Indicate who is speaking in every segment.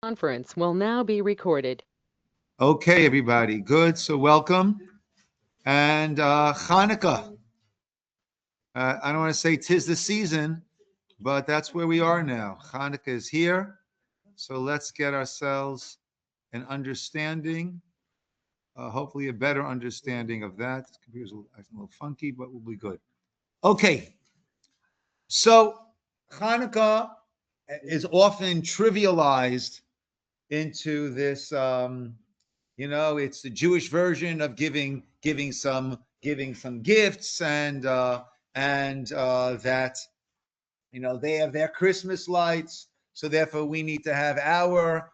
Speaker 1: Conference will now be recorded.
Speaker 2: Okay, everybody. Good. So welcome. And Chanukah. I don't want to say 'tis the season, but that's where we are now. Chanukah is here. So let's get ourselves an understanding, hopefully a better understanding of that. This computer's acting a little funky, but we'll be good. Okay. So Chanukah is often trivialized into this it's the Jewish version of giving some gifts and that they have their Christmas lights, so therefore we need to have our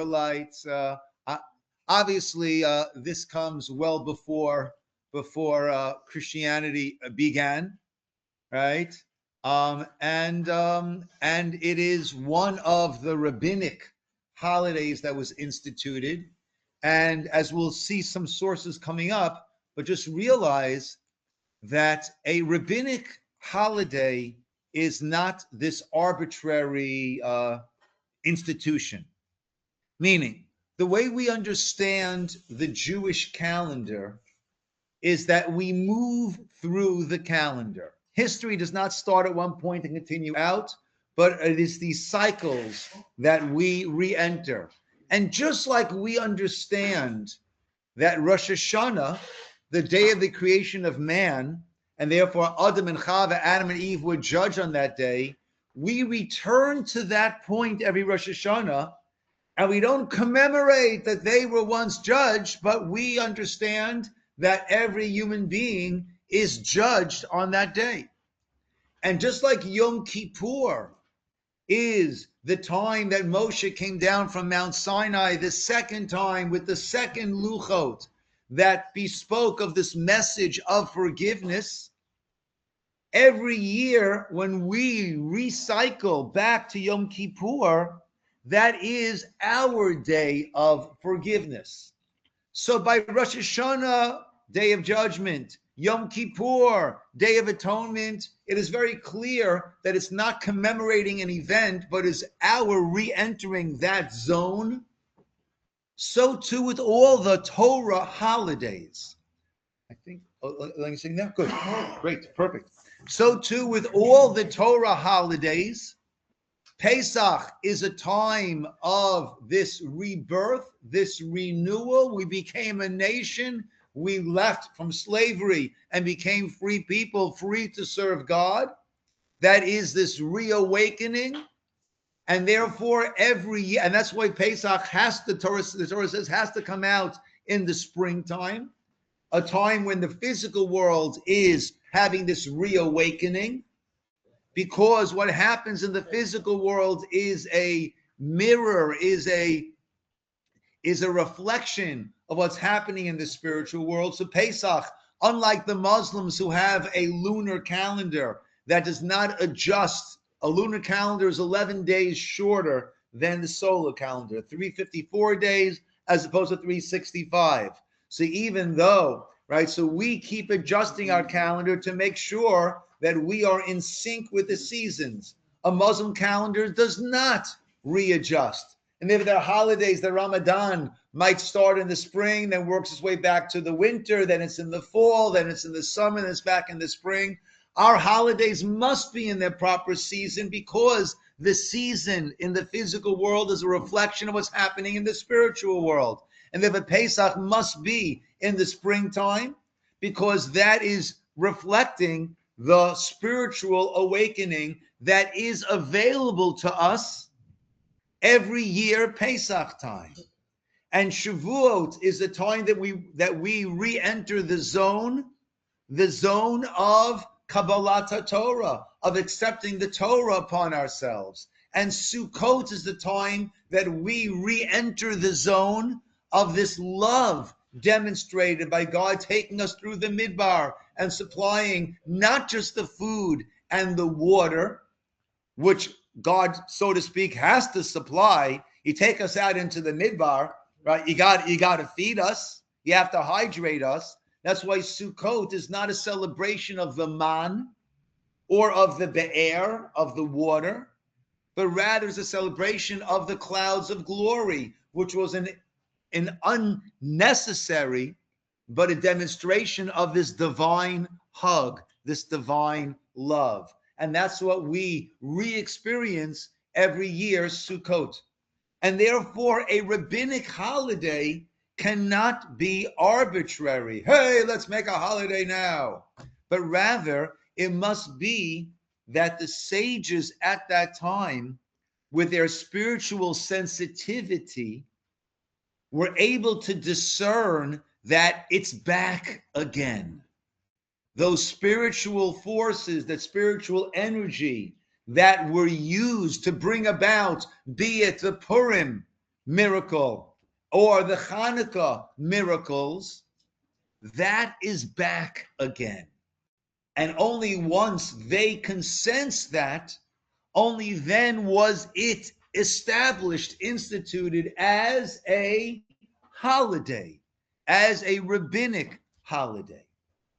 Speaker 2: lights. Obviously, this comes well before Christianity began, right? And it is one of the rabbinic holidays that was instituted. And as we'll see some sources coming up, but just realize that a rabbinic holiday is not this arbitrary institution. Meaning, the way we understand the Jewish calendar is that we move through the calendar. History does not start at one point and continue out, but it is these cycles that we re-enter. And just like we understand that Rosh Hashanah, the day of the creation of man, and therefore Adam and Chava, Adam and Eve were judged on that day, we return to that point every Rosh Hashanah, and we don't commemorate that they were once judged, but we understand that every human being is judged on that day. And just like Yom Kippur is the time that Moshe came down from Mount Sinai, the second time with the second luchot that bespoke of this message of forgiveness, every year when we recycle back to Yom Kippur, that is our day of forgiveness. So by Rosh Hashanah, Day of Judgment, Yom Kippur, Day of Atonement, it is very clear that it's not commemorating an event, but is our re-entering that zone. So too with all the Torah holidays. I think, let me sing that? Good, great, perfect. So too with all the Torah holidays, Pesach is a time of this rebirth, this renewal. We became a nation. We left from slavery and became free people, free to serve God. That is this reawakening. And therefore, every year, and that's why Pesach the Torah says, has to come out in the springtime, a time when the physical world is having this reawakening. Because what happens in the physical world is a mirror, is a reflection of what's happening in the spiritual world. So Pesach, unlike the Muslims who have a lunar calendar that does not adjust, a lunar calendar is 11 days shorter than the solar calendar, 354 days as opposed to 365. So even though, right, so we keep adjusting our calendar to make sure that we are in sync with the seasons. A Muslim calendar does not readjust. And if their holidays, the Ramadan, might start in the spring, then works its way back to the winter, then it's in the fall, then it's in the summer, then it's back in the spring. Our holidays must be in their proper season because the season in the physical world is a reflection of what's happening in the spiritual world. And therefore Pesach must be in the springtime because that is reflecting the spiritual awakening that is available to us every year Pesach time. And Shavuot is the time that we re-enter the zone of Kabbalat Torah, of accepting the Torah upon ourselves. And Sukkot is the time that we re-enter the zone of this love demonstrated by God taking us through the Midbar and supplying not just the food and the water, which God, so to speak, has to supply. You take us out into the Midbar, right? You got to feed us. You have to hydrate us. That's why Sukkot is not a celebration of the man or of the be'er, of the water, but rather is a celebration of the clouds of glory, which was an unnecessary, but a demonstration of this divine hug, this divine love. And that's what we re-experience every year, Sukkot. And therefore, a rabbinic holiday cannot be arbitrary. Hey, let's make a holiday now. But rather, it must be that the sages at that time, with their spiritual sensitivity, were able to discern that it's back again. Those spiritual forces, that spiritual energy that were used to bring about, be it the Purim miracle or the Chanukah miracles, that is back again. And only once they can sense that, only then was it established, instituted as a holiday, as a rabbinic holiday.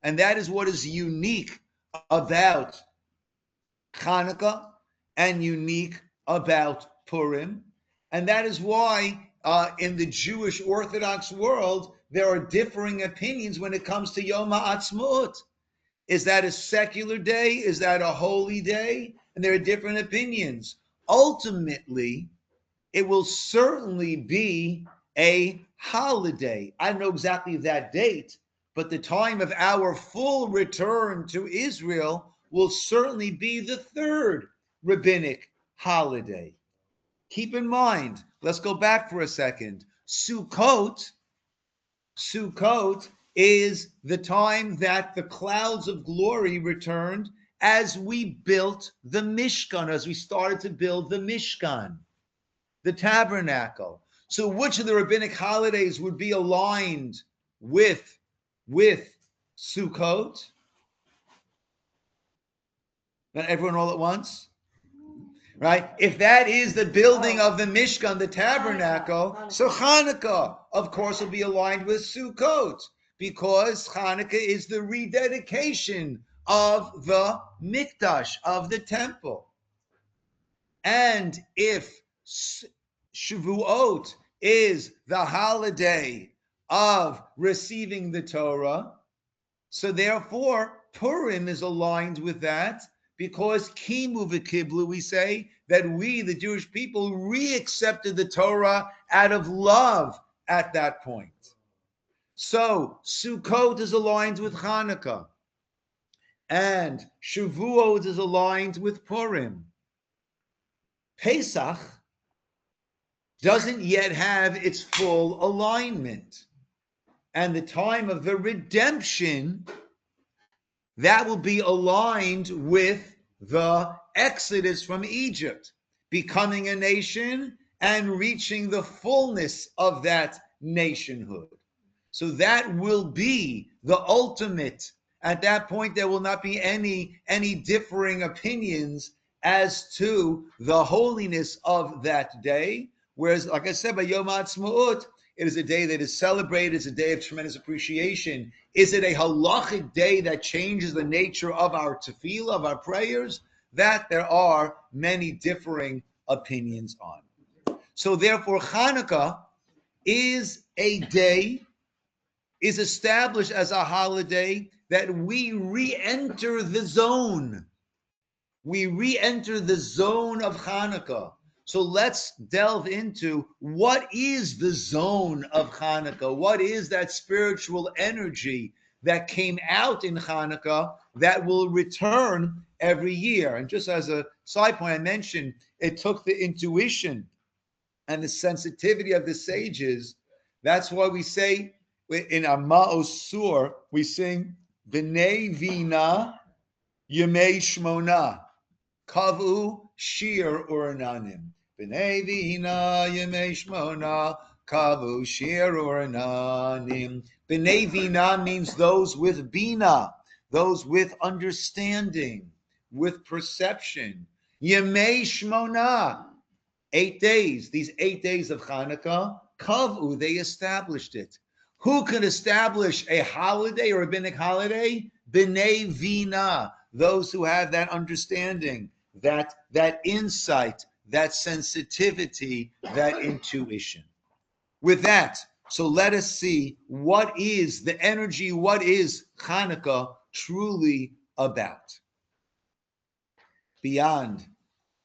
Speaker 2: And that is what is unique about Chanukah and unique about Purim. And that is why in the Jewish Orthodox world, there are differing opinions when it comes to Yom HaAtzmaut. Is that a secular day? Is that a holy day? And there are different opinions. Ultimately, it will certainly be a holiday. I don't know exactly that date, but the time of our full return to Israel will certainly be the third rabbinic holiday. Keep in mind, let's go back for a second. Sukkot is the time that the clouds of glory returned as we built the Mishkan, as we started to build the Mishkan, the tabernacle. So which of the rabbinic holidays would be aligned with Sukkot? Not everyone all at once? Right? If that is the building of the Mishkan, the tabernacle, so Chanukah, of course, will be aligned with Sukkot, because Chanukah is the rededication of the Mikdash, of the temple. And if Shavuot is the holiday of receiving the Torah, so therefore Purim is aligned with that, because Kimu v'Kiblu, we say that we, the Jewish people, re-accepted the Torah out of love at that point. So Sukkot is aligned with Chanukah, and Shavuot is aligned with Purim. Pesach doesn't yet have its full alignment. And the time of the redemption, that will be aligned with the exodus from Egypt, becoming a nation and reaching the fullness of that nationhood. So that will be the ultimate. At that point, there will not be any differing opinions as to the holiness of that day. Whereas, like I said, by Yom HaAtzmaut, it is a day that is celebrated. It's a day of tremendous appreciation. Is it a halachic day that changes the nature of our tefillah, of our prayers? That there are many differing opinions on. So therefore, Chanukah is a day, is established as a holiday that we re-enter the zone. We re-enter the zone of Chanukah. So let's delve into what is the zone of Chanukah? What is that spiritual energy that came out in Chanukah that will return every year? And just as a side point, I mentioned it took the intuition and the sensitivity of the sages. That's why we say in our Ma'os Sur, we sing B'nei Vina Yemei Shmona Kavu Shir Urananim. B'nei Vina Yemei Shmona Kavu Shir Urananim. B'nei Vina means those with Bina, those with understanding, with perception. Yemei Shmona, 8 days. These 8 days of Chanukah, Kavu, they established it. Who can establish a holiday or a rabbinic holiday? B'nei Vina, those who have that understanding, that insight, that sensitivity, that intuition. With that, so let us see what is the energy, what is Chanukah truly about. Beyond,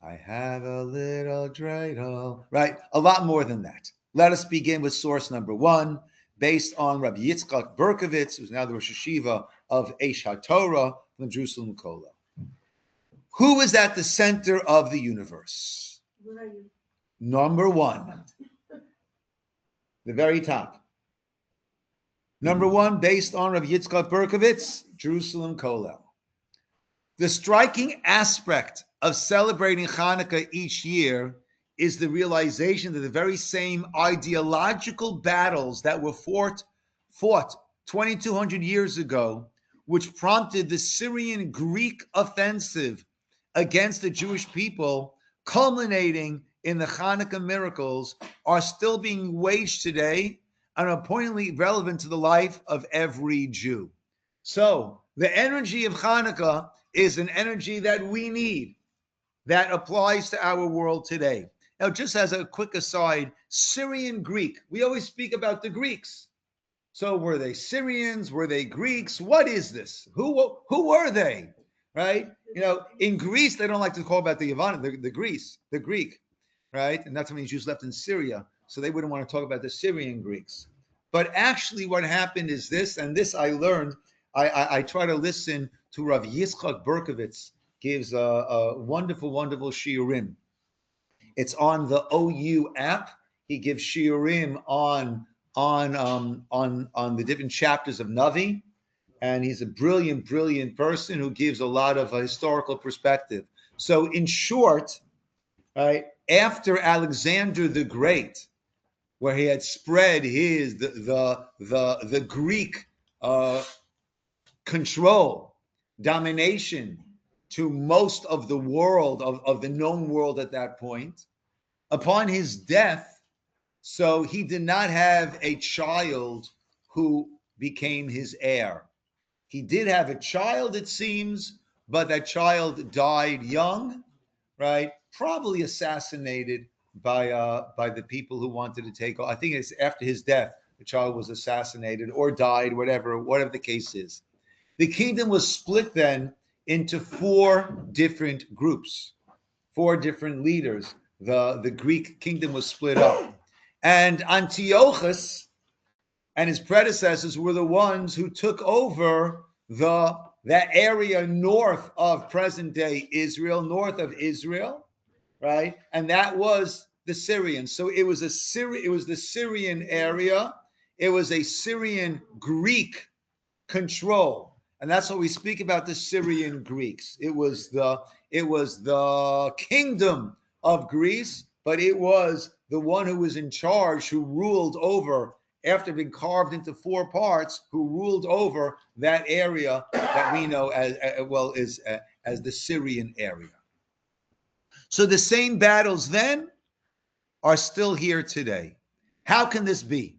Speaker 2: I have a little dreidel, right? A lot more than that. Let us begin with source number one, based on Rabbi Yitzchak Berkovitz, who's now the Rosh Hashiva of Eish HaTorah from Jerusalem Kola. Who is at the center of the universe?
Speaker 3: Where are you?
Speaker 2: Number one, the very top. Number one, based on Rabbi Yitzchak Berkovitz, Jerusalem Kollel. The striking aspect of celebrating Chanukah each year is the realization that the very same ideological battles that were fought 2,200 years ago, which prompted the Syrian-Greek offensive against the Jewish people, culminating in the Chanukah miracles, are still being waged today and are poignantly relevant to the life of every Jew. So the energy of Chanukah is an energy that we need, that applies to our world today. Now, just as a quick aside, Syrian Greek, we always speak about the Greeks. So were they Syrians? Were they Greeks? What is this? Who were they? Right? You know, in Greece, they don't like to call about the Yavana, the Greek, right? And that's how many Jews left in Syria. So they wouldn't want to talk about the Syrian Greeks. But actually what happened is this, and this I learned, I try to listen to Rav Yitzchak Berkovitz, gives a wonderful, wonderful shiurim. It's on the OU app. He gives shiurim on the different chapters of Navi. And he's a brilliant, brilliant person who gives a lot of historical perspective. So in short, right, after Alexander the Great, where he had spread his the Greek control, domination to most of the world, of the known world at that point, upon his death, so he did not have a child who became his heir. He did have a child, it seems, but that child died young, right? Probably assassinated by the people who wanted to take. I think it's after his death, the child was assassinated or died, whatever the case is. The kingdom was split then into 4 different groups, 4 different leaders. The Greek kingdom was split up, and Antiochus and his predecessors were the ones who took over that area north of present-day Israel, north of Israel, right? And that was the Syrians. So it was the Syrian area. It was a Syrian Greek control, and that's what we speak about the Syrian Greeks. It was the kingdom of Greece, but it was the one who was in charge, who ruled over, after being carved into 4 parts, who ruled over that area that we know as the Syrian area. So the same battles then are still here today. How can this be?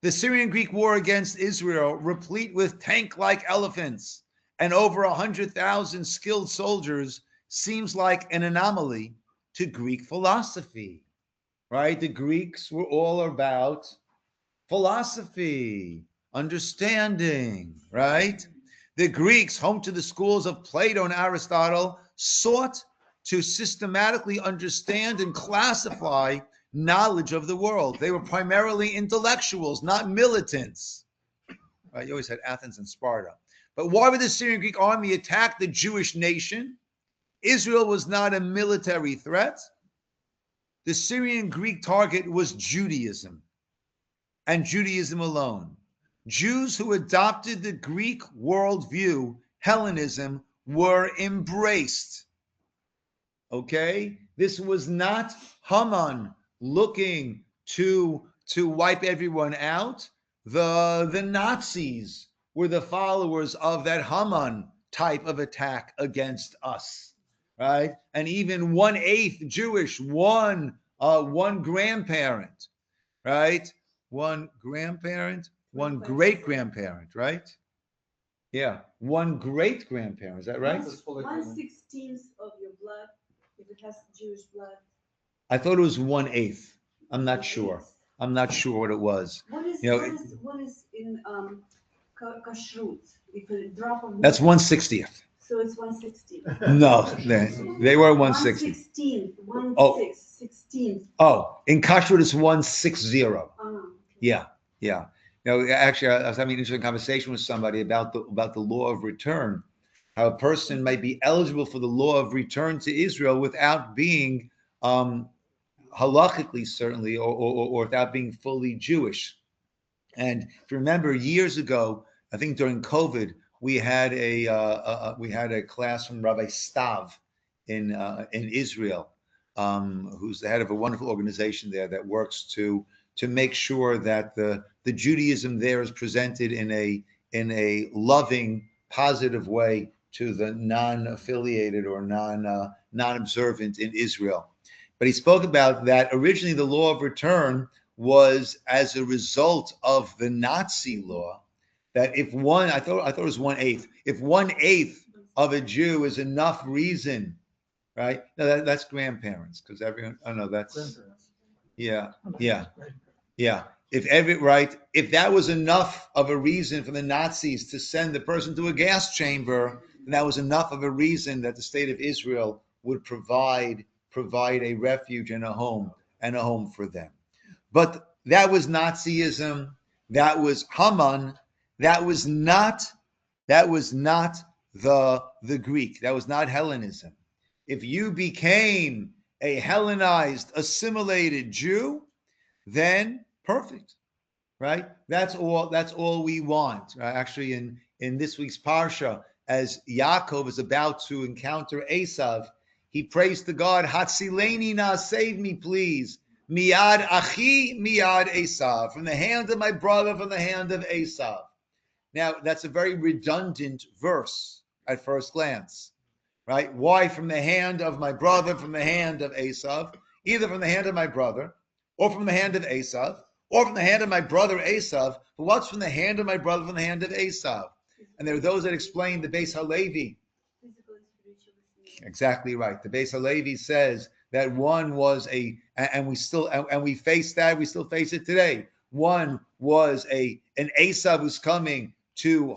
Speaker 2: The Syrian-Greek war against Israel, replete with tank-like elephants and over 100,000 skilled soldiers, seems like an anomaly to Greek philosophy, right? The Greeks were all about philosophy, understanding, right? The Greeks, home to the schools of Plato and Aristotle, sought to systematically understand and classify knowledge of the world. They were primarily intellectuals, not militants. Right? You always had Athens and Sparta. But why would the Syrian Greek army attack the Jewish nation? Israel was not a military threat. The Syrian Greek target was Judaism, and Judaism alone. Jews who adopted the Greek worldview, Hellenism, were embraced. Okay? This was not Haman looking to wipe everyone out. The Nazis were the followers of that Haman type of attack against us, right? And even 1/8 Jewish, one grandparent, right? One grandparent, one great grandparent, right? Yeah, one great grandparent. Is that right?
Speaker 3: 1/16 of your blood, if it has Jewish blood,
Speaker 2: I thought it was 1/8. I'm not sure. I'm not sure what it was.
Speaker 3: What is in kashrut? If a drop of
Speaker 2: That's 1/60th.
Speaker 3: So it's 160.
Speaker 2: No, they were 160.
Speaker 3: 116.
Speaker 2: Oh.
Speaker 3: 1/16.
Speaker 2: Oh, in kashrut it's 160.
Speaker 3: Okay.
Speaker 2: Yeah, yeah. Actually, I was having an interesting conversation with somebody about the law of return. How a person might be eligible for the law of return to Israel without being halachically, certainly, or without being fully Jewish. And if you remember, years ago, I think during COVID, we had a class from Rabbi Stav in Israel, who's the head of a wonderful organization there that works to make sure that the Judaism there is presented in a loving, positive way to the non-affiliated or non-observant in Israel. But he spoke about that originally the law of return was as a result of the Nazi law, that if I thought it was 1/8. If 1/8 of a Jew is enough reason, right? No, that's grandparents, because everyone. Oh no, that's yeah. If that was enough of a reason for the Nazis to send the person to a gas chamber, then that was enough of a reason that the state of Israel would provide a refuge and a home for them. But that was Nazism. That was Haman. That was not the Greek. That was not Hellenism. If you became a Hellenized, assimilated Jew, then perfect, right? That's all we want. Right? Actually, in this week's parsha, as Yaakov is about to encounter Esav, he prays to God, Hatzileni na, save me, please. Miyad achi, miyad Esav, from the hand of my brother, from the hand of Esav. Now, that's a very redundant verse at first glance, right? Why from the hand of my brother, from the hand of Esav? Either from the hand of my brother, or from the hand of Esav, or from the hand of my brother Esav. But what's from the hand of my brother, from the hand of Esav? And there are those that explain the Beis Halevi. Exactly right. The Beis Halevi says that one was and we still face it today. One was an Esav who's coming to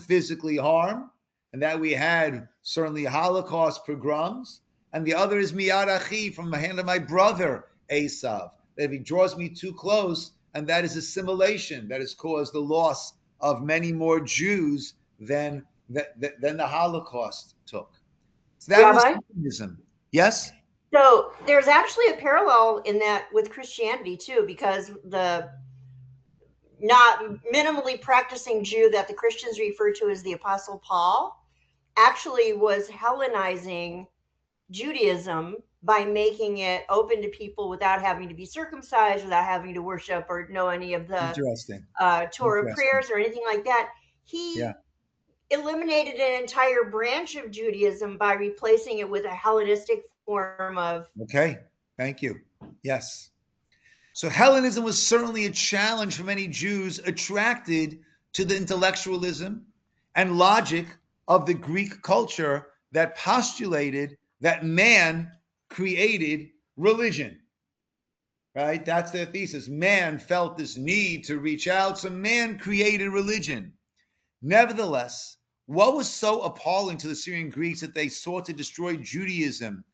Speaker 2: physically harm, and that we had certainly Holocaust pogroms, and the other is Miyad Achi, from the hand of my brother Esav, that if he draws me too close, and that is assimilation that has caused the loss of many more Jews than the Holocaust took. So that
Speaker 4: Rabbi?
Speaker 2: was communism. Yes?
Speaker 4: So there's actually a parallel in that with Christianity too, because the not minimally practicing Jew that the Christians refer to as the Apostle Paul actually was Hellenizing Judaism by making it open to people without having to be circumcised, without having to worship or know any of the Torah prayers or anything like that. He eliminated an entire branch of Judaism by replacing it with a Hellenistic form of.
Speaker 2: Okay, thank you. Yes. So Hellenism was certainly a challenge for many Jews attracted to the intellectualism and logic of the Greek culture that postulated that man created religion. Right? That's their thesis. Man felt this need to reach out, so man created religion. Nevertheless, what was so appalling to the Syrian Greeks that they sought to destroy Judaism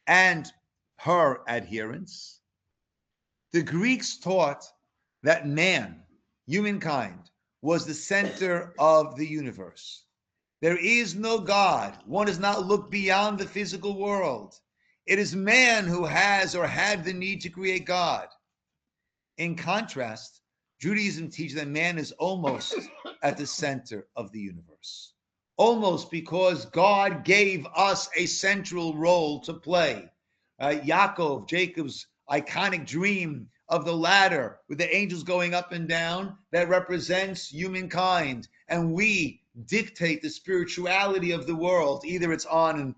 Speaker 2: and her adherents? The Greeks taught that man, humankind, was the center of the universe. There is no God. One does not look beyond the physical world. It is man who has or had the need to create God. In contrast, Judaism teaches that man is almost at the center of the universe. Almost, because God gave us a central role to play. Yaakov, Jacob's iconic dream of the ladder with the angels going up and down, that represents humankind. And we dictate the spirituality of the world. Either it's on an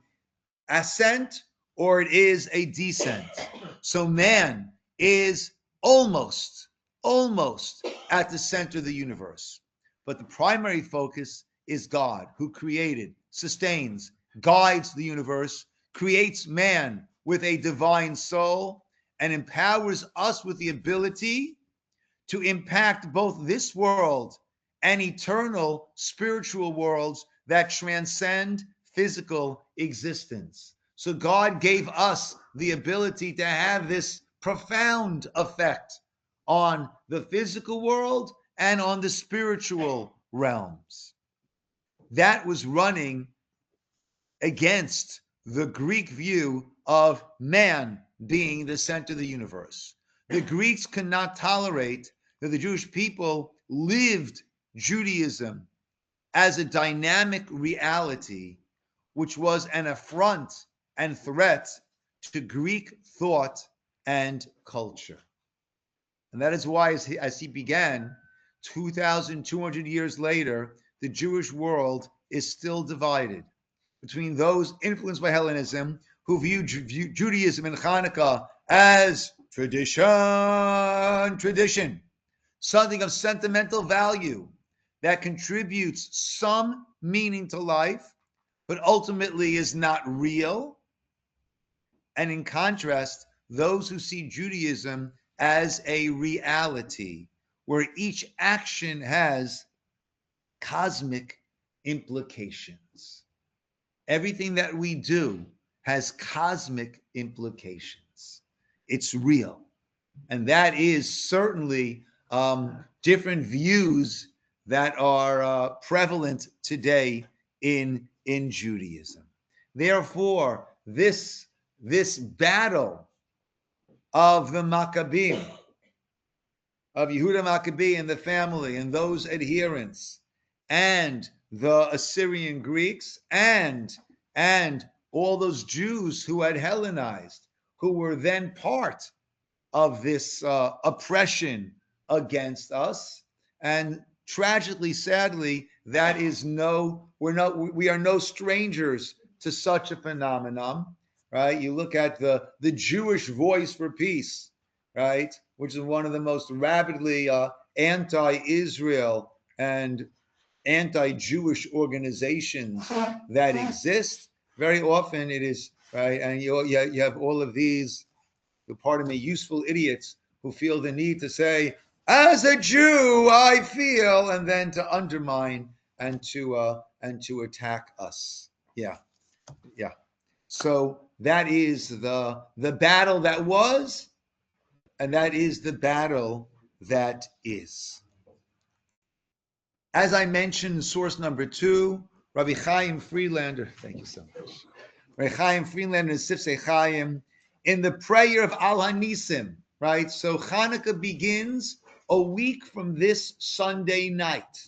Speaker 2: ascent or it is a descent. So man is almost at the center of the universe. But the primary focus is God, who created, sustains, guides the universe, creates man with a divine soul, and empowers us with the ability to impact both this world and eternal spiritual worlds that transcend physical existence. So God gave us the ability to have this profound effect on the physical world and on the spiritual realms. That was running against the Greek view of man being the center of the universe. The Greeks could not tolerate that the Jewish people lived Judaism as a dynamic reality, which was an affront and threat to Greek thought and culture. And that is why, as he began, 2,200 years later, the Jewish world is still divided between those influenced by Hellenism who view Judaism and Chanukah as tradition, something of sentimental value that contributes some meaning to life, but ultimately is not real. And in contrast, those who see Judaism as a reality where each action has cosmic implications. Everything that we do has cosmic implications. It's real. And that is certainly different views that are prevalent today in Judaism. Therefore, this battle of the Maccabim, of Yehuda Maccabee and the family and those adherents, and the Assyrian Greeks, and all those Jews who had Hellenized, who were then part of this oppression against us. And tragically, sadly, that is we are no strangers to such a phenomenon, right? You look at the Jewish Voice for Peace, right, which is one of the most rabidly anti-Israel and anti-Jewish organizations that exist. Very often it is, right, and you have all of these, pardon me, useful idiots who feel the need to say, as a Jew, I feel, and then to undermine and to attack us. Yeah. So that is the battle that was, and that is the battle that is. As I mentioned, source number 2, Rabbi Chaim Friedlander. Thank you so much. Rabbi Chaim Friedlander in Sifsei Chaim, in the prayer of Al Hanisim, right? So Chanukah begins a week from this Sunday night,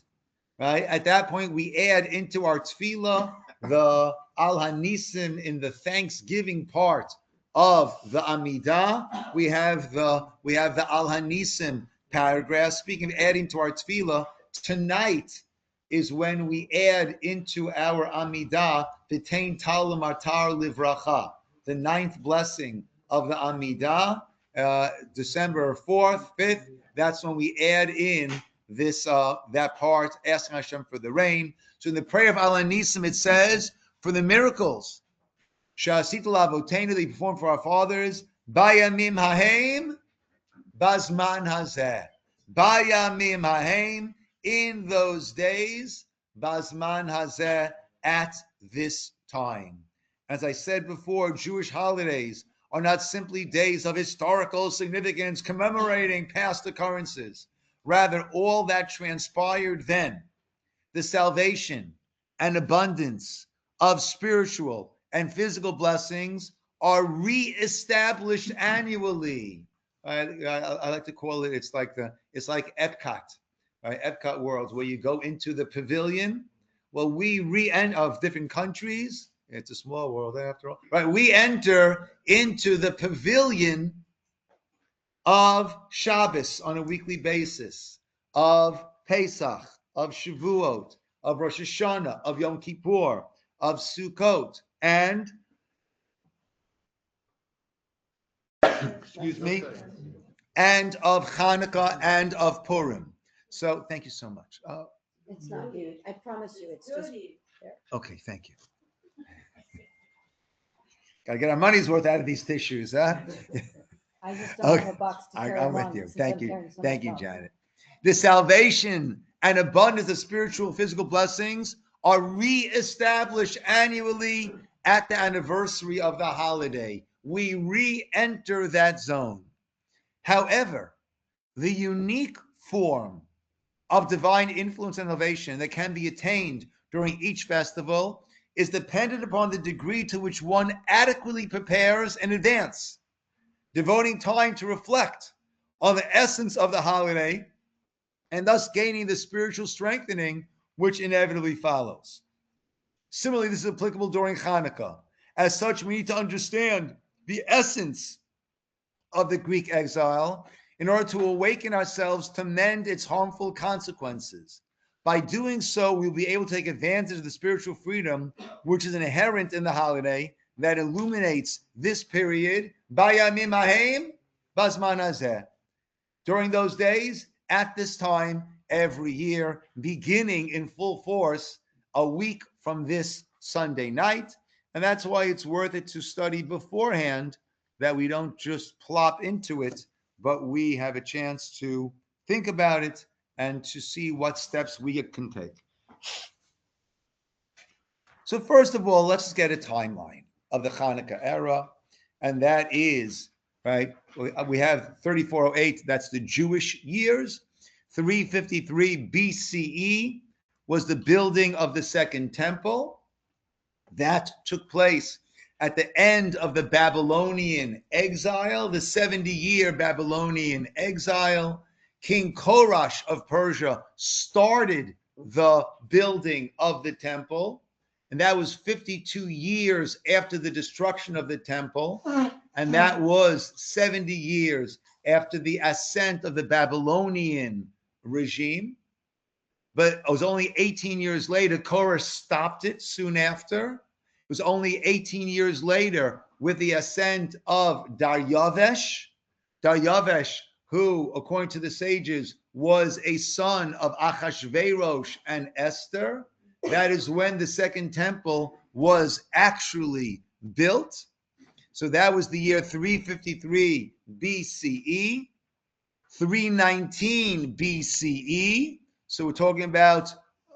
Speaker 2: right? At that point, we add into our tefillah the Al Hanisim in the Thanksgiving part of the Amidah. We have the Al Hanisim paragraph. Speaking of adding to our tefillah, tonight is when we add into our Amidah V'tein Talam Atar Livracha, the 9th blessing of the Amidah, December 4th, 5th. That's when we add in this that part, asking Hashem for the rain. So in the prayer of Al Hanisim, it says, for the miracles Sha'asita L'Avotenu, they performed for our fathers, Bayamim Hahem, Bazman Hazeh, Bayamim Hahem, in those days, Bazman Hazeh, at this time. As I said before, Jewish holidays are not simply days of historical significance commemorating past occurrences. Rather, all that transpired then, the salvation and abundance of spiritual and physical blessings, are reestablished annually. I like to call it, it's like Epcot, right? Epcot Worlds, where you go into the pavilion. Well, we of different countries. It's a small world after all, right? We enter into the pavilion of Shabbos on a weekly basis, of Pesach, of Shavuot, of Rosh Hashanah, of Yom Kippur, of Sukkot, and excuse me, and of Chanukah and of Purim. So thank you so much.
Speaker 5: It's not huge. I promise you, it's just there.
Speaker 2: Okay, thank you. Got to get our money's worth out of these tissues, huh?
Speaker 5: I just don't
Speaker 2: Okay.
Speaker 5: have a box to carry
Speaker 2: I'm with
Speaker 5: along
Speaker 2: you.
Speaker 5: since
Speaker 2: Thank
Speaker 5: I'm
Speaker 2: you.
Speaker 5: carrying so
Speaker 2: Thank
Speaker 5: much
Speaker 2: you,
Speaker 5: box.
Speaker 2: Janet. The salvation and abundance of spiritual and physical blessings are reestablished annually at the anniversary of the holiday. We re-enter that zone. However, the unique form of divine influence and elevation that can be attained during each festival is dependent upon the degree to which one adequately prepares in advance, devoting time to reflect on the essence of the holiday and thus gaining the spiritual strengthening which inevitably follows. Similarly, this is applicable during Chanukah. As such, we need to understand the essence of the Greek exile in order to awaken ourselves to mend its harmful consequences. By doing so, we'll be able to take advantage of the spiritual freedom which is inherent in the holiday that illuminates this period. Bayamim ahem bazman hazeh. During those days, at this time, every year, beginning in full force a week from this Sunday night. And that's why it's worth it to study beforehand, that we don't just plop into it, but we have a chance to think about it and to see what steps we can take. So first of all, let's get a timeline of the Chanukah era, and that is, right, we have 3408, that's the Jewish years. 353 BCE was the building of the Second Temple. That took place at the end of the Babylonian exile, the 70-year Babylonian exile. King Korash of Persia started the building of the temple, and that was 52 years after the destruction of the temple, and that was 70 years after the ascent of the Babylonian regime. But it was only 18 years later, Korash stopped it soon after. It was only 18 years later with the ascent of Daryavesh. Daryavesh, who, according to the sages, was a son of Achashverosh and Esther. That is when the Second Temple was actually built. So that was the year 353 BCE, 319 BCE. So we're talking about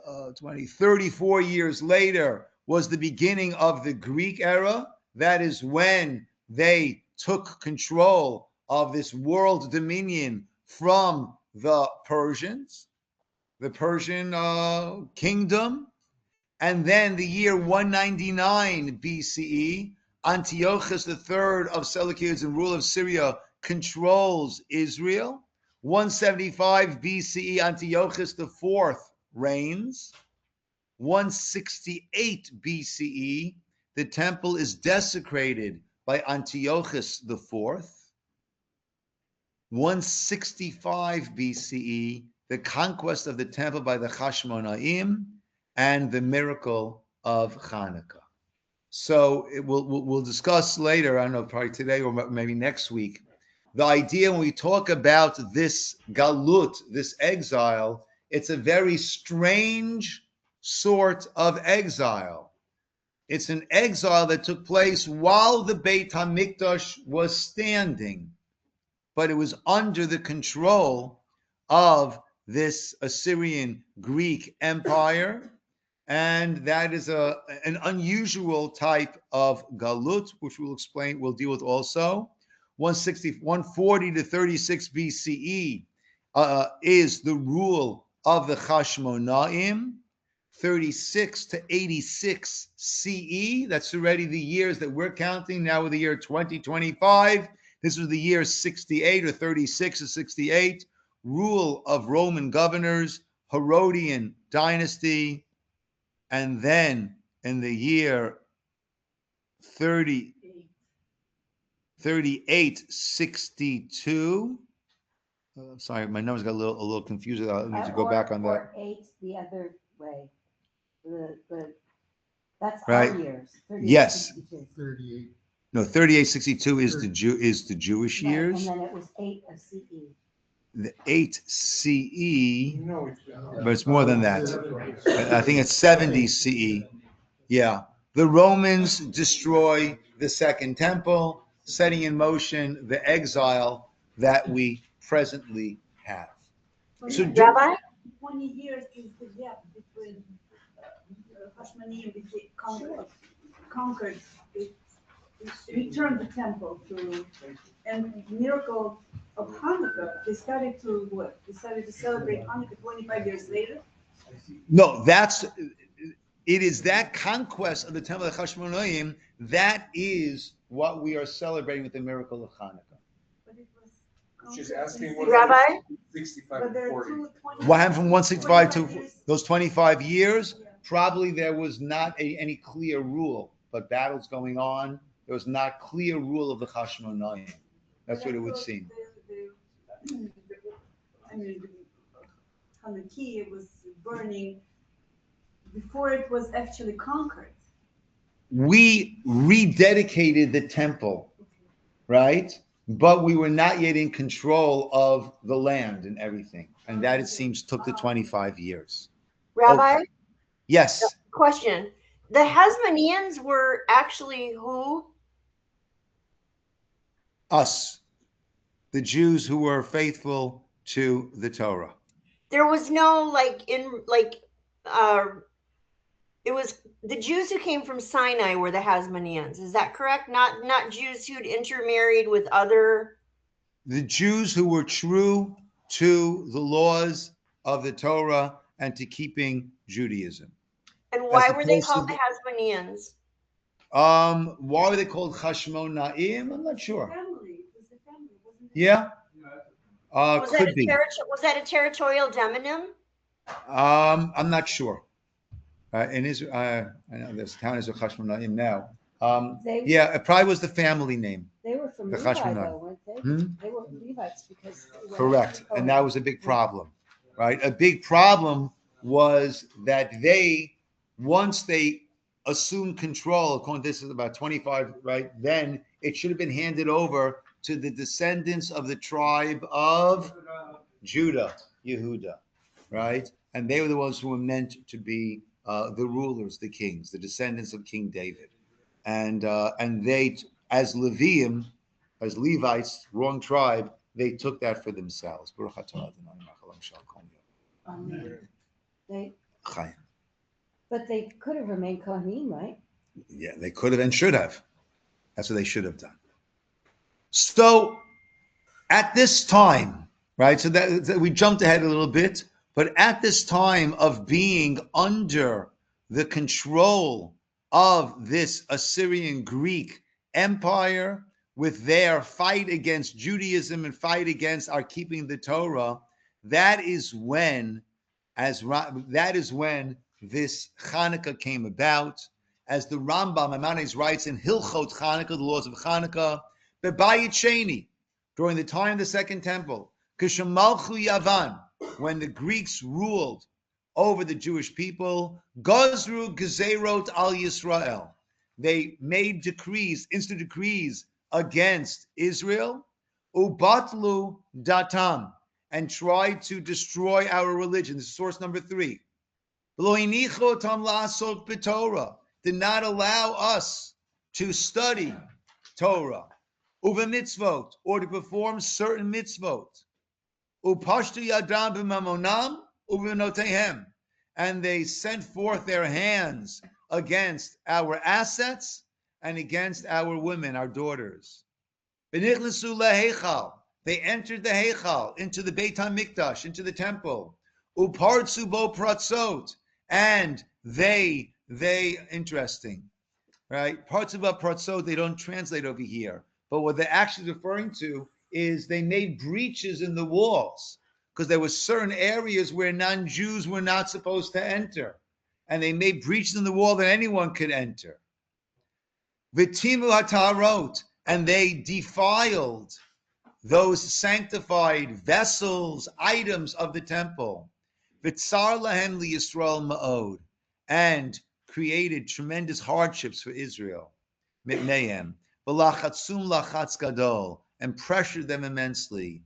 Speaker 2: 34 years later was the beginning of the Greek era. That is when they took control of this world dominion from the Persians, the Persian kingdom. And then the year 199 BCE, Antiochus III of Seleucids and ruler of Syria controls Israel. 175 BCE, Antiochus IV reigns. 168 BCE, the temple is desecrated by Antiochus IV. 165 BCE, the conquest of the temple by the Hashmonaim and the miracle of Chanukah. So we'll discuss later, I don't know, probably today or maybe next week, the idea when we talk about this galut, this exile, it's a very strange sort of exile. It's an exile that took place while the Beit HaMikdash was standing, but it was under the control of this Assyrian Greek empire. And that is an unusual type of galut, which we'll explain, we'll deal with also. 140 to 36 BCE is the rule of the Hashmonaim. 36 to 86 CE, that's already the years that we're counting. Now with the year 2025, this was the year 68 or 36 to 68, rule of Roman governors, Herodian dynasty. And then in the year 3862, sorry, my numbers got a little confused. I need to go back on that.
Speaker 5: Or 8 the other way. That's
Speaker 2: Right.
Speaker 5: our years.
Speaker 2: Yes.
Speaker 5: 38.
Speaker 2: No, 3862 is the Jewish
Speaker 5: Right,
Speaker 2: years.
Speaker 5: and then it was 8 of CE.
Speaker 2: The 8 CE, but it's more than that. I think it's 70 CE. Yeah. The Romans destroy the Second Temple. setting in motion the exile that we presently have. So
Speaker 4: Rabbi?
Speaker 3: 20 years is the gap between Hashmonaim became conquered. It returned the temple to, and miracle of Hanukkah. They started to what? They started to celebrate Hanukkah 25 years later.
Speaker 2: No, it is that conquest of the temple of Hashmonaim that is what we are celebrating with the miracle of Hanukkah.
Speaker 3: But it was
Speaker 6: She's
Speaker 3: conquered
Speaker 6: asking
Speaker 3: in
Speaker 6: what
Speaker 3: 60
Speaker 4: Rabbi?
Speaker 6: 65
Speaker 3: But
Speaker 6: and
Speaker 3: there are
Speaker 6: 40.
Speaker 3: 20
Speaker 2: What happened from 165 to
Speaker 3: 25 years.
Speaker 2: those 25 years?
Speaker 3: Yeah.
Speaker 2: Probably there was not any clear rule, but battles going on. There was not clear rule of the Hashmonaim. That's what it would seem.
Speaker 3: I mean, the Hanukkah was burning before it was actually conquered.
Speaker 2: We rededicated the temple, right? But we were not yet in control of the land and everything. And that, it seems, took the 25 years.
Speaker 4: Rabbi?
Speaker 2: Okay. Yes.
Speaker 4: Question. The Hasmoneans were actually who?
Speaker 2: Us, the Jews who were faithful to the Torah.
Speaker 4: There was no it was the Jews who came from Sinai were the Hasmoneans. Is that correct? Not Jews who'd intermarried with other.
Speaker 2: The Jews who were true to the laws of the Torah and to keeping Judaism.
Speaker 4: And why
Speaker 2: As
Speaker 4: were they
Speaker 2: opposed to
Speaker 4: called the Hasmoneans?
Speaker 2: Why were they called Hashmonaim? I'm not sure.
Speaker 3: Family, it was the family, wasn't it?
Speaker 2: Yeah,
Speaker 4: Was
Speaker 2: could be.
Speaker 4: Was that a territorial demonym?
Speaker 2: I'm not sure. In Israel, I know this town is a Hashmonaim now. Yeah, it probably was the family name.
Speaker 5: They were from
Speaker 2: The
Speaker 5: Levi
Speaker 2: Chashmonaim.
Speaker 5: though, weren't they?
Speaker 2: Hmm?
Speaker 5: They were Levites because. they were
Speaker 2: Correct.
Speaker 5: Cohen.
Speaker 2: And that was a big problem, right? A big problem was that once they assumed control, according to this is about 25, right? Then it should have been handed over to the descendants of the tribe of Judah, Yehuda, right? And they were the ones who were meant to be the rulers, the kings, the descendants of King David. And they, as Levium, as Levites, wrong tribe, they took that for themselves.
Speaker 5: But they could have remained Kohanim, right?
Speaker 2: Yeah, they could have and should have. That's what they should have done. So at this time, right? So that we jumped ahead a little bit, but at this time of being under the control of this Assyrian Greek empire, with their fight against Judaism and fight against our keeping the Torah, that is when this Chanukah came about. As the Rambam Maimonides writes in Hilchot Chanukah, the laws of Chanukah, Bebayit Sheni, during the time of the Second Temple, Kishamalchu Yavan, when the Greeks ruled over the Jewish people, Gozru Gezerot al Yisroel, they made decrees, instant decrees against Israel, Ubatlu Datam, and tried to destroy our religion. This is source number 3. Did not allow us to study Torah, uva mitzvot, or to perform certain mitzvot. Upashtu yadam b'mamonam uvenotehem, and they sent forth their hands against our assets and against our women, our daughters. V'nichnasu leheichal, they entered the heichal, into the Beit HaMikdash, into the temple. Upartsu bo pratzot, and they interesting, right? Parts of pratzot they don't translate over here, but what they're actually referring to is they made breaches in the walls because there were certain areas where non-Jews were not supposed to enter, and they made breaches in the wall that anyone could enter. V'timu hatarot, and they defiled those sanctified vessels, items of the temple. V'tzar lahem liyisrael ma'od, and created tremendous hardships for Israel, mitneim, v'lachatzum lachatz gadol, and pressured them immensely,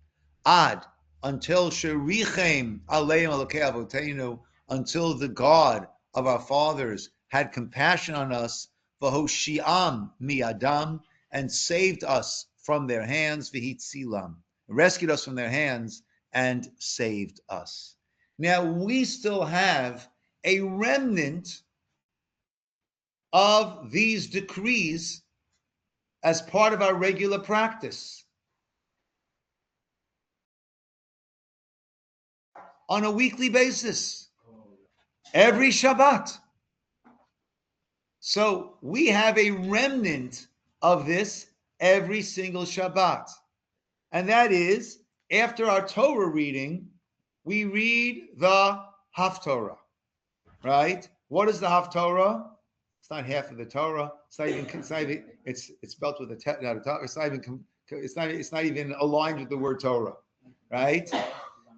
Speaker 2: ad, until sherichem aleim alokei avotenu, until the God of our fathers had compassion on us, v'hoshiam mi'adam, and saved us from their hands, v'hitzilam, rescued us from their hands and saved us. Now we still have a remnant of these decrees as part of our regular practice. On a weekly basis, every Shabbat. So we have a remnant of this every single Shabbat. And that is, after our Torah reading, we read the Haftorah, right? What is the Haftorah? It's not half of the Torah. It's not even. It's spelled with a It's not even. It's not even aligned with the word Torah, right?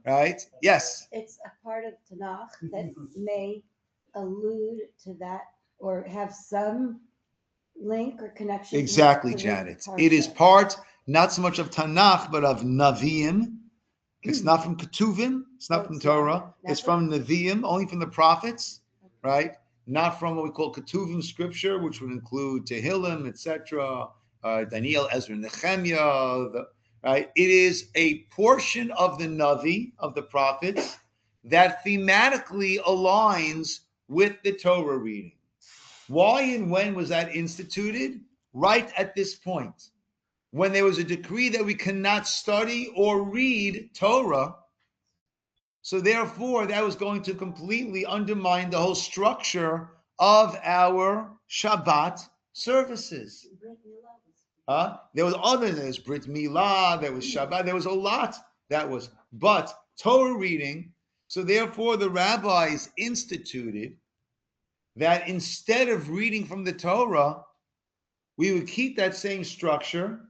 Speaker 2: Right? Yes.
Speaker 5: It's a part of Tanakh that may allude to that or have some link or connection.
Speaker 2: Exactly,
Speaker 5: to the
Speaker 2: Janet.
Speaker 5: parsha.
Speaker 2: It is part not so much of Tanakh, but of Naviim. It's not from Ketuvim. It's not from Torah. It's from Naviim, only from the prophets, right? Not from what we call Ketuvim scripture, which would include Tehillim, etc., Daniel, Ezra, Nehemiah, right? It is a portion of the Navi, of the prophets, that thematically aligns with the Torah reading. Why and when was that instituted? Right at this point, when there was a decree that we cannot study or read Torah. So therefore, that was going to completely undermine the whole structure of our Shabbat services. There was others. There was Brit Milah, there was Shabbat, there was a lot that was, but Torah reading. So therefore, the rabbis instituted that instead of reading from the Torah, we would keep that same structure,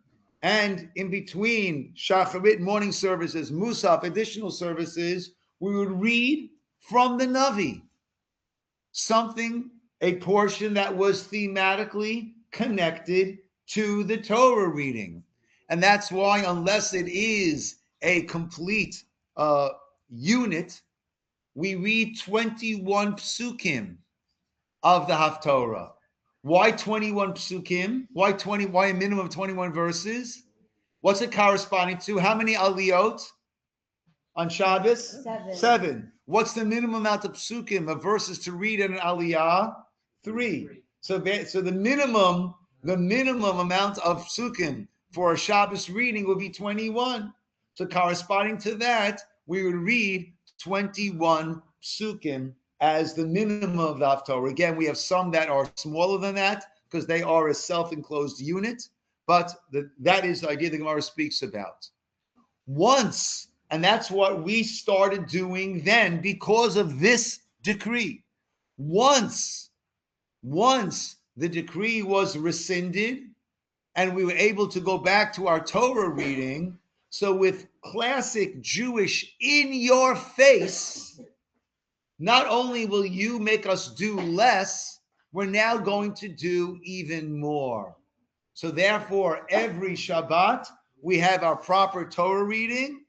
Speaker 2: and in between Shacharit, morning services, Musaf, additional services, we would read from the Navi, something, a portion that was thematically connected to the Torah reading. And that's why, unless it is a complete unit, we read 21 psukim of the Haftorah. Why 21 psukim? Why a minimum of 21 verses? What's it corresponding to? How many aliyot on Shabbos? 7. What's the minimum amount of psukim, of verses to read in an aliyah? 3. So the minimum amount of psukim for a Shabbos reading would be 21. So corresponding to that, we would read 21 psukim as the minimum of the Haftorah. Again, we have some that are smaller than that because they are a self-enclosed unit, but that is the idea the Gemara speaks about. Once, and that's what we started doing then because of this decree. Once the decree was rescinded and we were able to go back to our Torah reading, so with classic Jewish in your face, not only will you make us do less, we're now going to do even more. So therefore, every Shabbat, we have our proper Torah reading.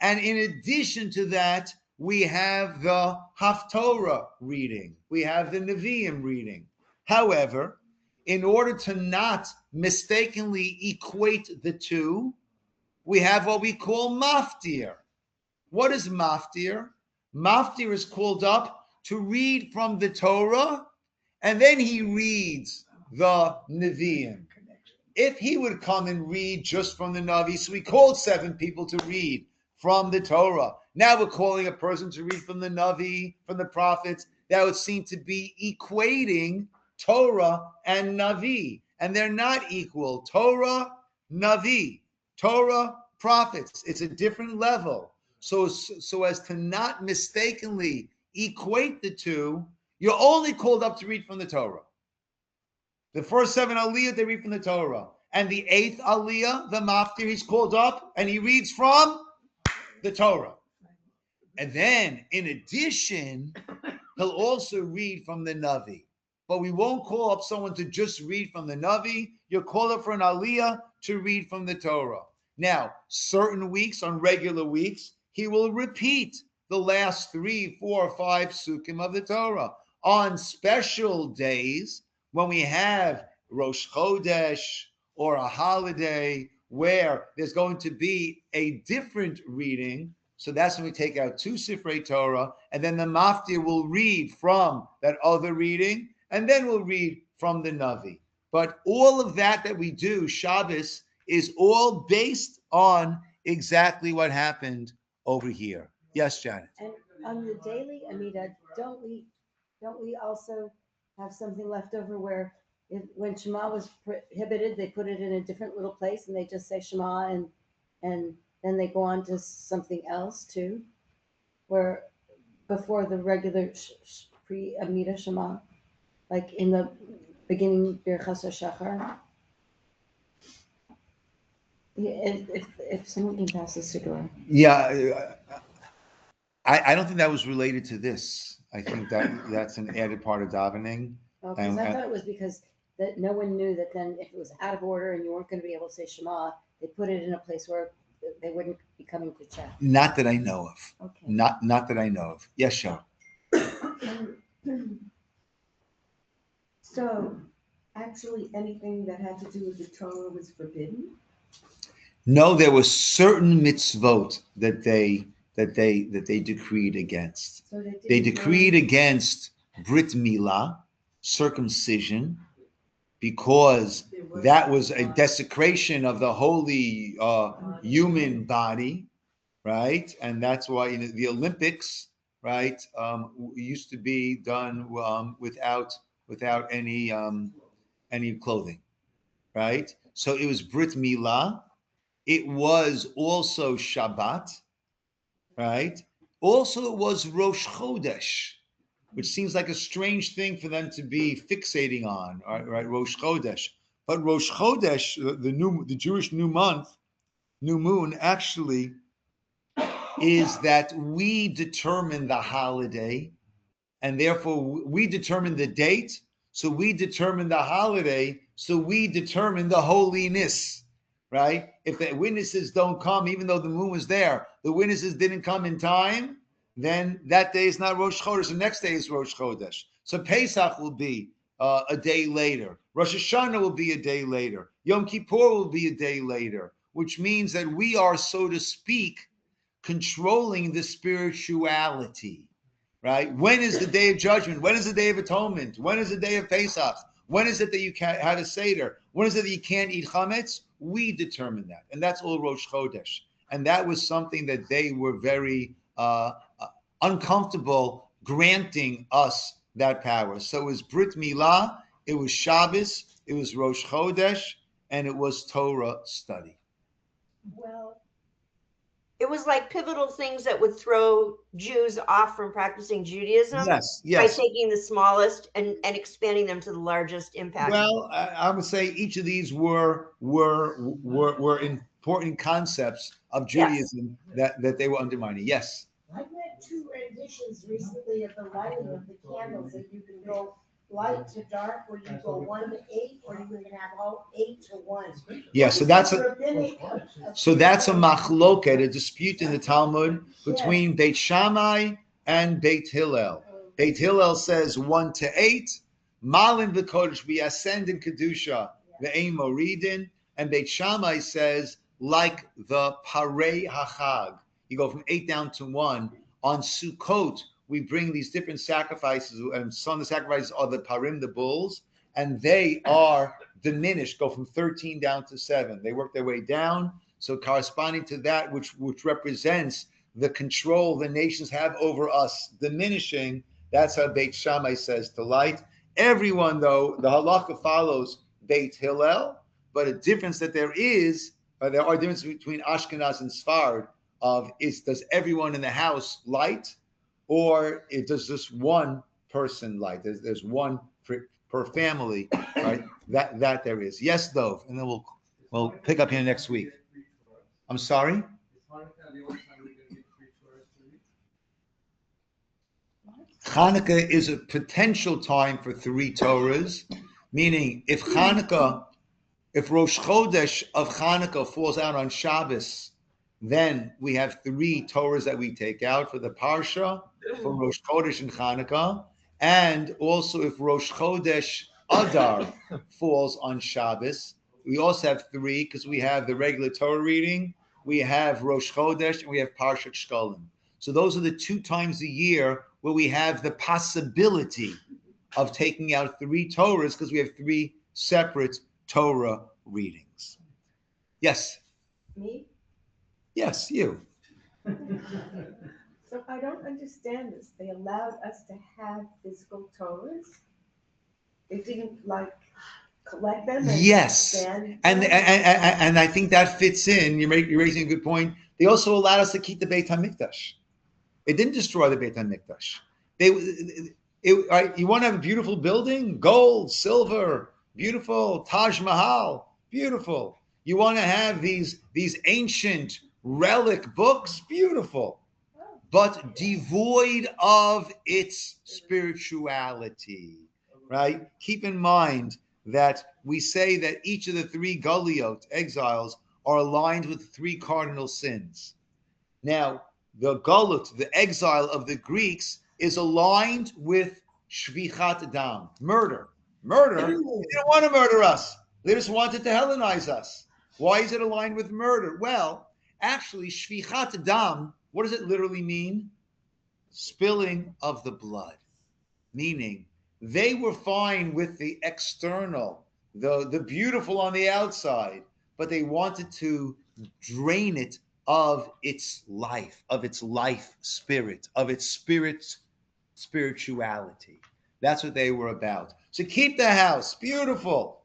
Speaker 2: And in addition to that, we have the Haftorah reading. We have the Nevi'im reading. However, in order to not mistakenly equate the two, we have what we call maftir. What is maftir? Maftir is called up to read from the Torah, and then he reads the Nevi'im. If he would come and read just from the Navi, so we called 7 people to read from the Torah. Now we're calling a person to read from the Navi, from the prophets. That would seem to be equating Torah and Navi, and they're not equal. Torah, Navi, Torah, prophets. It's a different level. So as to not mistakenly equate the two, you're only called up to read from the Torah. The first 7 aliyah, they read from the Torah. And the 8th aliyah, the maftir, he's called up and he reads from the Torah. And then, in addition, he'll also read from the Navi. But we won't call up someone to just read from the Navi. You'll call up for an aliyah to read from the Torah. Now, certain weeks, on regular weeks, he will repeat the last 3, 4, 5 sukkim of the Torah. On special days, when we have Rosh Chodesh or a holiday where there's going to be a different reading, so that's when we take out 2 Sifrei Torah, and then the Maftir will read from that other reading, and then we'll read from the Navi. But all of that we do, Shabbos, is all based on exactly what happened over here. Yes, Janet.
Speaker 5: And on the daily Amida, don't we also have something left over where when Shema was prohibited, they put it in a different little place and they just say Shema and then they go on to something else too, where before the regular pre-Amida Shema, like in the beginning Birchas HaShachar. If someone can pass this to Dora.
Speaker 2: Yeah, I don't think that was related to this. I think that's an added part of davening.
Speaker 5: Oh, because I thought it was because that no one knew that then if it was out of order and you weren't going to be able to say Shema, they put it in a place where they wouldn't be coming to check.
Speaker 2: Not that I know of.
Speaker 5: Okay.
Speaker 2: Not that I know of. Yes, Shah.
Speaker 6: So, actually, anything that had to do with the Torah was forbidden?
Speaker 2: No, there were certain mitzvot that they decreed against.
Speaker 6: So
Speaker 2: They decreed against Brit Milah, circumcision, because that was a desecration of the holy human body, right? And that's why the Olympics, right, used to be done without any clothing, right? So it was Brit Milah. It was also Shabbat, right? Also, it was Rosh Chodesh, which seems like a strange thing for them to be fixating on, right? Rosh Chodesh. But Rosh Chodesh, the Jewish new moon, actually is that we determine the holiday, and therefore we determine the date. So we determine the holiday. So we determine the holiness, right? If the witnesses don't come, even though the moon was there, the witnesses didn't come in time, then that day is not Rosh Chodesh. The next day is Rosh Chodesh. So Pesach will be a day later. Rosh Hashanah will be a day later. Yom Kippur will be a day later, which means that we are, so to speak, controlling the spirituality, right? When is the day of judgment? When is the day of atonement? When is the day of Pesach? When is it that you can't have a Seder? When is it that you can't eat chametz? We determine that. And that's all Rosh Chodesh. And that was something that they were very uncomfortable granting us that power. So it was Brit Milah, it was Shabbos, it was Rosh Chodesh, and it was Torah study.
Speaker 6: Well,
Speaker 4: It was like pivotal things that would throw Jews off from practicing Judaism.
Speaker 2: Yes.
Speaker 4: By taking the smallest and expanding them to the largest impact.
Speaker 2: Well, I would say each of these were important concepts of Judaism that they were undermining. Yes.
Speaker 6: I read 2 renditions recently of the lighting of the candles, that you can go light to dark, or you go 1 to 8, or you can have all 8 to 1.
Speaker 2: Yeah, so that's a
Speaker 6: a
Speaker 2: machloket, a dispute in the Talmud between Beit Shammai and Beit Hillel. Beit Hillel says 1 to 8, Malin v'kodesh, we ascend in kedusha, ve'ein moridin, and Beit Shammai says like the parei hachag, you go from 8 down to 1. On Sukkot, we bring these different sacrifices, and some of the sacrifices are the parim, the bulls, and they are diminished, go from 13 down to 7. They work their way down. So corresponding to that, which represents the control the nations have over us diminishing, that's how Beit Shammai says to light. Everyone, though, the halacha follows Beit Hillel, but a difference that there are differences between Ashkenaz and Sfard does everyone in the house light, or does just one person light? There's one per family, right? That there is. Yes, Dov, and then we'll pick up here next week. I'm sorry? Chanukah is a potential time for 3 Torahs, meaning if Rosh Chodesh of Chanukah falls out on Shabbos, then we have 3 Torahs that we take out for the Parsha, for Rosh Chodesh and Chanukah, and also if Rosh Chodesh Adar falls on Shabbos, we also have three because we have the regular Torah reading, we have Rosh Chodesh, and we have Parshat Shkolim. So those are the 2 times a year where we have the possibility of taking out 3 Torahs because we have 3 separate Torah readings. Yes.
Speaker 7: Me?
Speaker 2: Yes, you.
Speaker 7: So I don't understand this. They allowed us to have physical Torahs? They didn't like collect them?
Speaker 2: Yes. And I think that fits in. You're raising a good point. They also allowed us to keep the Beit HaMikdash. It didn't destroy the Beit HaMikdash. You want to have a beautiful building? Gold, silver, beautiful. Taj Mahal, beautiful. You want to have these ancient relic books? Beautiful. But devoid of its spirituality, right? Keep in mind that we say that each of the 3 Galiot, exiles, are aligned with 3 cardinal sins. Now, the Galut, the exile of the Greeks, is aligned with Shvichat Dam, murder. Murder? They didn't want to murder us. They just wanted to Hellenize us. Why is it aligned with murder? Well, actually, Shvichat Dam, what does it literally mean? Spilling of the blood. Meaning, they were fine with the external, the beautiful on the outside, but they wanted to drain it of its life spirit, of its spirituality. That's what they were about. So keep the house beautiful.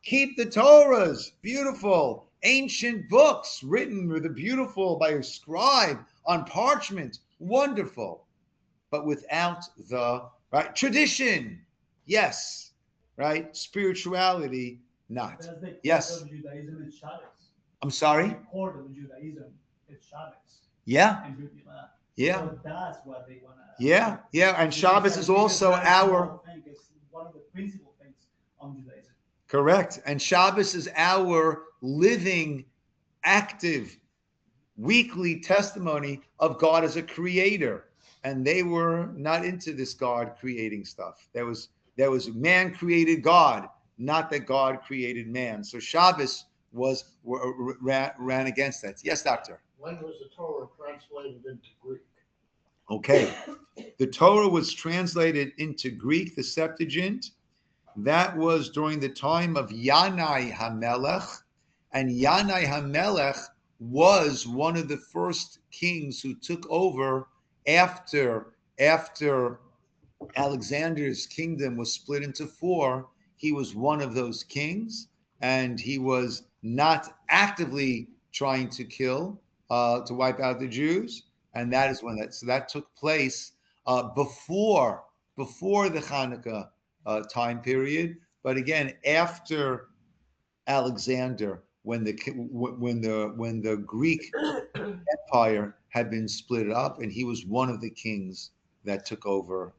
Speaker 2: Keep the Torahs beautiful. Ancient books written with a beautiful by a scribe on parchment. Wonderful. But without the right tradition. Yes. Right? Spirituality, not.
Speaker 8: That's the
Speaker 2: yes.
Speaker 8: Of Judaism and Shabbos.
Speaker 2: I'm sorry?
Speaker 8: The core of Judaism is Shabbos.
Speaker 2: Yeah.
Speaker 8: And
Speaker 2: yeah.
Speaker 8: So that's what they want to.
Speaker 2: Yeah. Yeah. And Shabbos is also our.
Speaker 8: It's one of the principal things on Judaism.
Speaker 2: Correct. And Shabbos is our living, active, weekly testimony of God as a creator. And they were not into this God creating stuff. There was man created God, not that God created man. So Shabbos ran against that. Yes, doctor.
Speaker 9: When was the Torah translated into Greek?
Speaker 2: Okay. The Torah was translated into Greek, the Septuagint. That was during the time of Yanai HaMelech. And Yanai HaMelech was one of the first kings who took over after Alexander's kingdom was split into 4. He was one of those kings, and he was not actively trying to kill, to wipe out the Jews. And that is when that took place before the Chanukah time period. But again, after Alexander, when the Greek Empire had been split up, and he was one of the kings that took over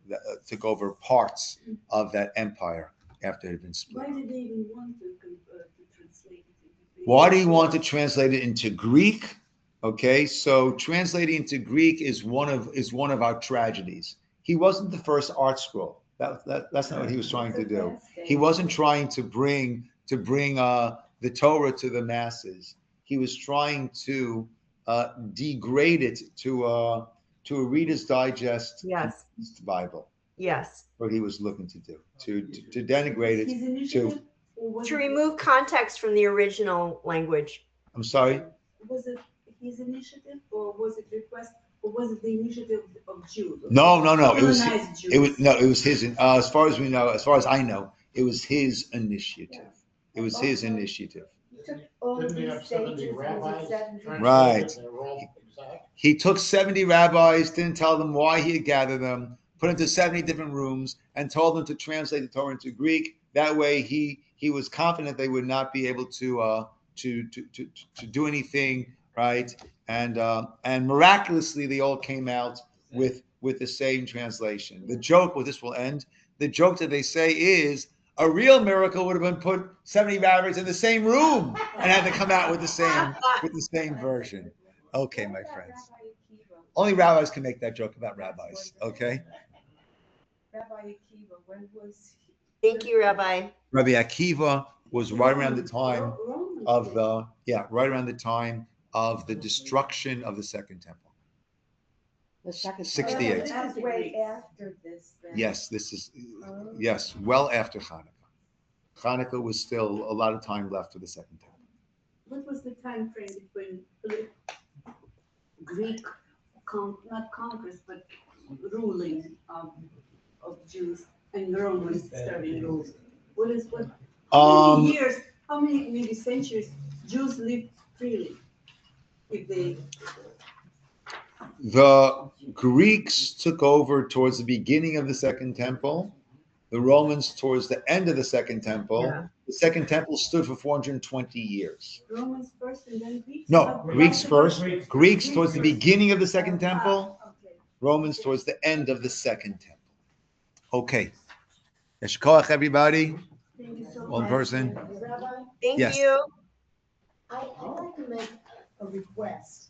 Speaker 2: parts of that empire after it had been split.
Speaker 3: Why did they even want to translate it?
Speaker 2: Why do you want to translate it into Greek? Okay, so translating into Greek is one of our tragedies. He wasn't the first art scroll. That's not what he was trying to do. He wasn't trying to bring the Torah to the masses. He was trying to degrade it to a Reader's Digest
Speaker 4: Yes.
Speaker 2: Bible.
Speaker 4: Yes.
Speaker 2: What he was looking to do, to denigrate it.
Speaker 3: His initiative, or was
Speaker 4: To
Speaker 3: it-
Speaker 4: remove context from the original language.
Speaker 2: I'm sorry?
Speaker 3: Was it his initiative, or was it request, or was it the initiative of Jews?
Speaker 2: No. It was
Speaker 3: Colonized Jews?
Speaker 2: It was his. As far as we know, as far as I know, it was his initiative. It was his initiative.
Speaker 6: You took all of
Speaker 9: Didn't he
Speaker 6: these
Speaker 9: have 70
Speaker 6: stages and
Speaker 9: rabbis
Speaker 6: you said.
Speaker 9: translated?
Speaker 2: Right.
Speaker 9: They were all exact.
Speaker 2: He took 70 rabbis, didn't tell them why he had gathered them, put into 70 different rooms, and told them to translate the Torah into Greek. That way, he was confident they would not be able to do anything, right? And miraculously, they all came out with the same translation. The joke, well, this will end. The joke that they say is a real miracle would have been put 70 rabbis in the same room and had to come out with the same version. Okay, my friends. Only rabbis can make that joke about rabbis. Okay.
Speaker 7: Rabbi Akiva, when was he?
Speaker 4: Thank you, Rabbi.
Speaker 2: Rabbi Akiva was right around the time
Speaker 3: Romans
Speaker 2: of
Speaker 3: did.
Speaker 2: right around the time of the destruction of the Second Temple.
Speaker 5: The second.
Speaker 2: 68.
Speaker 7: This is way after this then.
Speaker 2: Yes, this is
Speaker 7: Oh.
Speaker 2: yes, well after Chanukah. Chanukah was still a lot of time left for the Second Temple.
Speaker 3: What was the time frame between Greek, not conquest, but ruling of Jews and Romans starting rules? How many years, how many maybe centuries Jews lived freely? If they,
Speaker 2: The Greeks took over towards the beginning of the Second Temple. The Romans towards the end of the Second Temple.
Speaker 4: Yeah.
Speaker 2: The Second Temple stood for 420 years.
Speaker 3: Romans first and then Greeks?
Speaker 2: No, Greeks first.
Speaker 8: Greeks.
Speaker 2: Greeks towards the beginning of the Second Temple.
Speaker 3: Okay.
Speaker 2: Romans towards the end of the Second Temple. Okay. Yeshkoach, everybody.
Speaker 3: Thank you so
Speaker 2: One
Speaker 3: much.
Speaker 2: person.
Speaker 6: Rabbi,
Speaker 4: Thank
Speaker 2: Yes.
Speaker 4: you.
Speaker 6: I'd like to make a request.